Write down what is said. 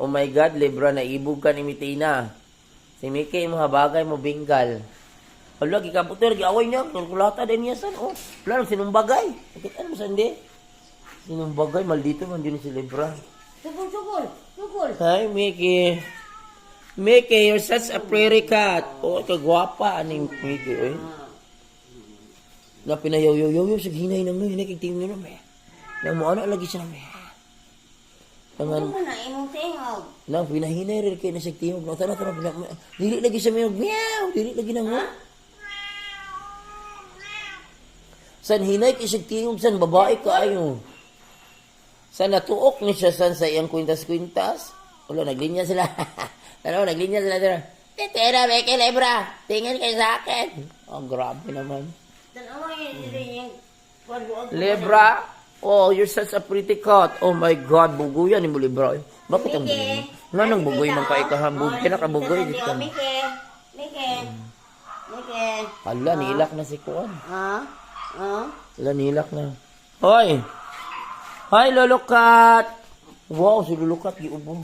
Oh my God, Libra, naibog ka ni Mitina. Si Mickey, mo habagay mo, Bengal. Hala, gikabuto, giaway niya. Kulata din niya san. Oh, wala, sinumbagay. Nakita mo saan di? Sinumbagay, maldito man din si Libra. Sugol. Hi, Mickey. Mickey, you're such a pretty cat. Oh, kagwapa, aning Mickey, oy. Na pinayaw-yaw-yaw, sige hinay naman, hinay kagtingin nyo naman. Na mo, ano lagi siya naman. Ano mo na, imong tingog. Na, pinahinay rin kayo na sa tingog. Na, tara, dili lagi siya mayog. Meow! Dili lagi na mo. San hinay kayo sa tingog, san babae ka ayo. San natuok ni siya, san sa iyang kwintas-kwintas. Wala, naglinya sila. Ano, naglinya sila. Titira, Mickey, Libra. Tingin kayo sa akin. Oh, grabe naman. Tanawa yun, Libra, oh, you're such a pretty cat. Oh my God, bugoy yan ni mo, Libra. Bakit ang bugoy? Nga nang bugoy man ka ikahambog. Kinakabugoy dito. Mickey. Hala, nilak na si Kuan. Ha? Hala, nilak na. Hoy! Hi, Lolo Cat! Wow, si Lolo Cat, giubo.